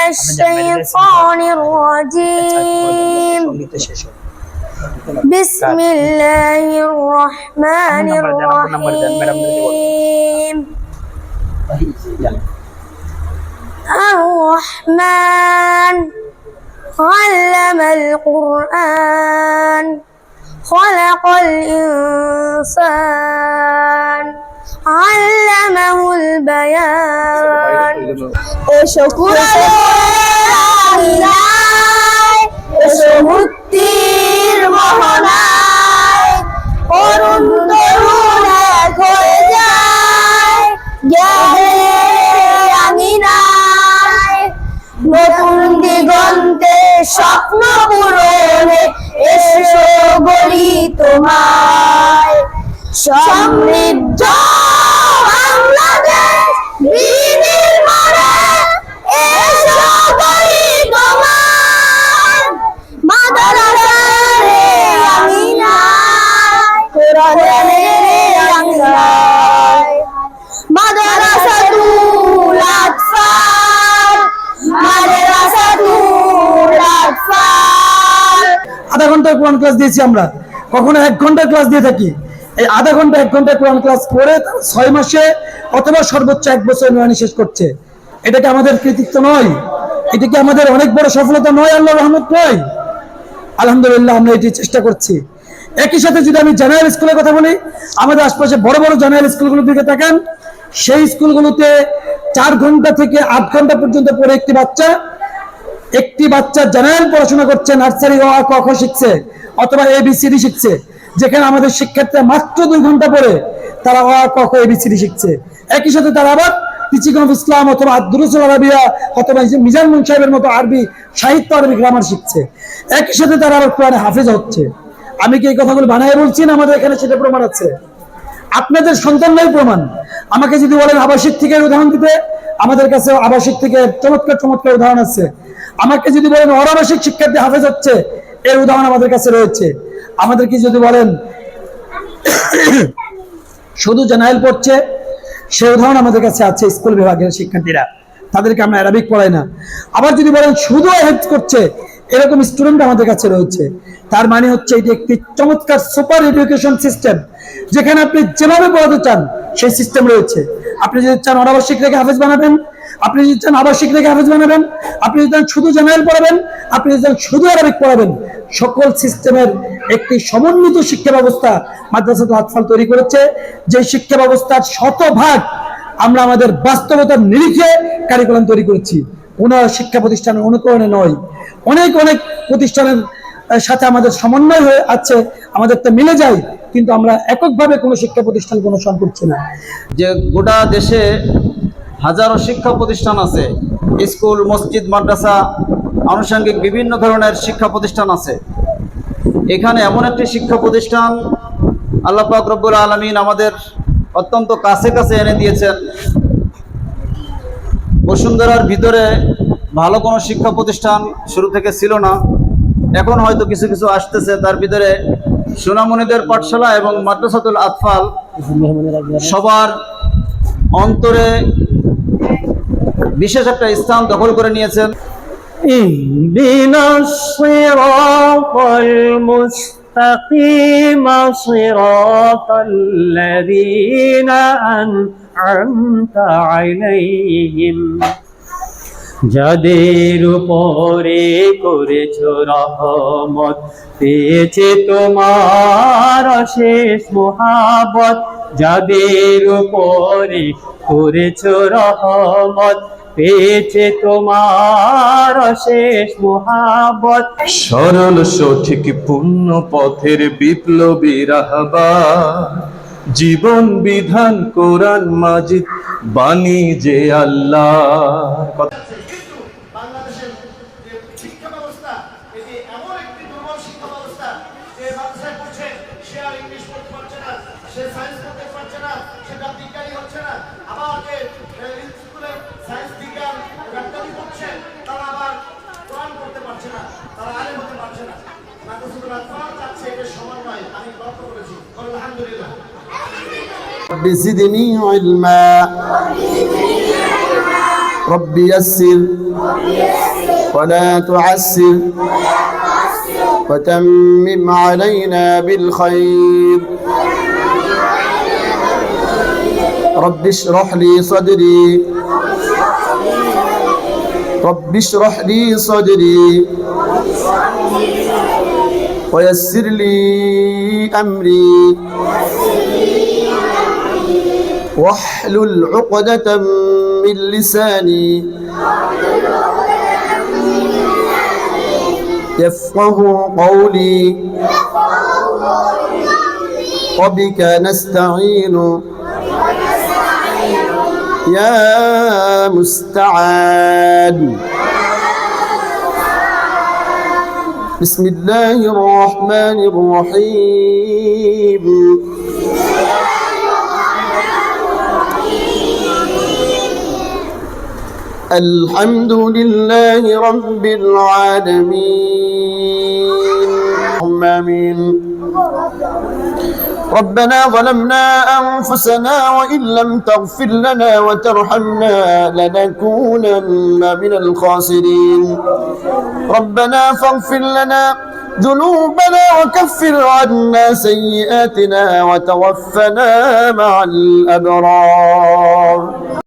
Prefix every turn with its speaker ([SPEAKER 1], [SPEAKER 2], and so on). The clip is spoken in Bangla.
[SPEAKER 1] الشيطان الرجيم بسم الله الرحمن الرحيم الرحمن علم القرآن خلق الإنسان علمه البيان شكر মুক্তির মোহনায় করুণ তরুণ এক হয়ে যায় জ্ঞানের আঙিনায় নতুন দিগন্তে স্বপ্ন পূরণে এসো বলি তোমায় সমৃদ্ধ বাংলাদেশ বিনির্মাণে এসো বলি তোমায় মাদ্রাসার আঙিনায় কোরআনের আঙিনায় মাদ্রাসাতুল আতফাল মাদ্রাসাতুল আতফাল
[SPEAKER 2] আধা ঘন্টা কোরআন ক্লাস দিয়েছি আমরা, কখনো 1 ঘন্টা ক্লাস দিয়ে থাকি। এই আধা ঘন্টা 1 ঘন্টা কোরআন ক্লাস করে 6 মাসে অথবা সর্বোচ্চ 1 বছর নুরানি শেষ করছে। এটা কি আমাদের কৃতিত্ব নয়? এটা কি আমাদের অনেক বড় সফলতা নয়? আল্লাহর রহমত নয়? আলহামদুলিল্লাহ আমরা এটি চেষ্টা করছি। একই সাথে যদি আমি জেনারেল স্কুলের কথা বলি, আমাদের আশপাশে বড় বড় জেনারেল স্কুলগুলোর দিকে তাকান, সেই স্কুলগুলোতে 4 ঘন্টা থেকে 8 ঘন্টা পর্যন্ত পড়ে একটি বাচ্চা জেনারেল পড়াশোনা করছে, নার্সারি অ আ ক খ শিখছে অথবা ABCD শিখছে, যেখানে আমাদের শিক্ষার্থীরা মাত্র 2 ঘন্টা পড়ে তারা অ আ ক খ ABCD শিখছে। একই সাথে তারা আবার টিচিং অফ ইসলাম অথবা দুরুসুল আরাবিয়া অথবা মিজান মুন সাহেবের মতো আরবি সাহিত্য, আরবি গ্রামার শিখছে। একই সাথে তারা আবার কোরআনে হাফেজ হচ্ছে। আমি কি এই কথাগুলো বানায় বলছি না? আমাদের এখানে সেটা প্রমাণ আছে। আপনাদের সন্তানরাই প্রমাণ। আমাকে যদি বলেন আবাসিক থেকে উদাহরণ দিতে, আমাদের কাছে আবাসিক থেকে চমৎকার চমৎকার উদাহরণ আছে। আমাকে যদি বলেন অনাবাসিক শিক্ষার্থী হাফেজ হচ্ছে, এর উদাহরণ আমাদের কাছে রয়েছে। আমাদেরকে যদি বলেন শুধু জেনারেল পড়ছে, সে উদাহরণ আমাদের কাছে আছে। স্কুল বিভাগের শিক্ষার্থীরা, তাদেরকে আমরা অ্যারাবিক পড়াই না। আবার যদি বলেন শুধু হেল্প করছে, এরকম স্টুডেন্ট আমাদের কাছে রয়েছে। তার মানে হচ্ছে এটি একটি চমৎকার সুপার এডুকেশন সিস্টেম, যেখানে আপনি যেভাবে পড়াতে চান সেই সিস্টেম রয়েছে। আপনি যদি চান অনাবাসিক রেখে হাফেজ বানাবেন, আপনি যদি চান আবাসিক রেখে হাফেজ বানাবেন, আপনি যদি চান শুধু জেনারেল পড়াবেন, আপনি যদি চান শুধু আরবিক পড়াবেন, সকল সিস্টেমের একটি সমন্বিত শিক্ষা ব্যবস্থা মাদ্রাসাতুল আতফাল তৈরি করেছে। যে শিক্ষা ব্যবস্থার 100% আমরা আমাদের বাস্তবতার নিরিখে কারিকুলাম তৈরি করেছি। কোনো শিক্ষা প্রতিষ্ঠানের অনুকরণে নয়। অনেক অনেক প্রতিষ্ঠানের সাথে আমাদের সমন্বয় হয়ে আছে, আমাদের তো মিলে যায়, কিন্তু আমরা এককভাবে কোনো শিক্ষা প্রতিষ্ঠান কোনো সম করছি না।
[SPEAKER 3] যে গোটা দেশে হাজারো শিক্ষা প্রতিষ্ঠান আছে, স্কুল, মসজিদ, মাদ্রাসা, আনুষঙ্গিক বিভিন্ন ধরনের শিক্ষা প্রতিষ্ঠান আছে। এখানে এমন একটি শিক্ষা প্রতিষ্ঠান আল্লাহ পাক রব্বুল আলামিন আমাদের অত্যন্ত কাছে কাছে এনে দিয়েছেন। বসুন্ধরার ভিতরে ভালো কোনো শিক্ষা প্রতিষ্ঠান শুরু থেকে ছিল না, এখন হয়তো কিছু কিছু আসতেছে। তার ভিতরে সোনামণিদের পাঠশালা এবং মাদ্রাসাতুল আতফাল সবার অন্তরে বিশেষ একটা স্থান দখল করে নিয়েছেন।
[SPEAKER 4] ইহদিনাস সিরাতাল মুস্তাকিম সিরাতাল্লাযীনা আন'আমতা আলাইহিম, যাদের উপরে করেছো রহমত, পেয়েছে তোমার অশেষ মহাব্বত। যাদের উপরে করেছো রহমত, পেয়েছে তোমার অশেষ মহাব্বত।
[SPEAKER 5] সরল সঠিক পূর্ণ পথের বিপ্লবী রাহবার, জীবন বিধান কোরআন মাজিদ বাণী যে আল্লাহ।
[SPEAKER 6] বাংলাদেশের শিক্ষা ব্যবস্থা এটি এমন একটি দুর্বল শিক্ষা ব্যবস্থা যে মাদ্রাসায় পড়ছে সে আর ইংলিশ পড়তে পারছে না, সে সায়েন্স পড়তে পারছে না, সেটা বিজ্ঞানী হচ্ছে না। আবার যে স্কুলে সায়েন্স বিজ্ঞান ডাক্তারি পড়ছে, তারা আবার কোরআন পড়তে পারছে না, তারা আলেম হতে পারছে না। মাদ্রাসাতুল আতফাল চাচ্ছে এটা সমান নয়। আমি লক্ষ্য করেছি। আলহামদুলিল্লাহ।
[SPEAKER 7] رب زدني علما رب يسر ولا تعسر وتمم علينا بالخير رب اشرح لي صدري رب اشرح لي صدري ويسر لي أمري واحلل عقدة من لساني يفقه قولي وبك نستعين يا مستعان بسم الله الرحمن الرحيم الحمد لله رب العالمين آمين ربنا ظلمنا أنفسنا وإن لم تغفر لنا وترحمنا لنكونن من الخاسرين ربنا فاغفر لنا ذنوبنا وكفر عنا سيئاتنا وتوفنا مع الأبرار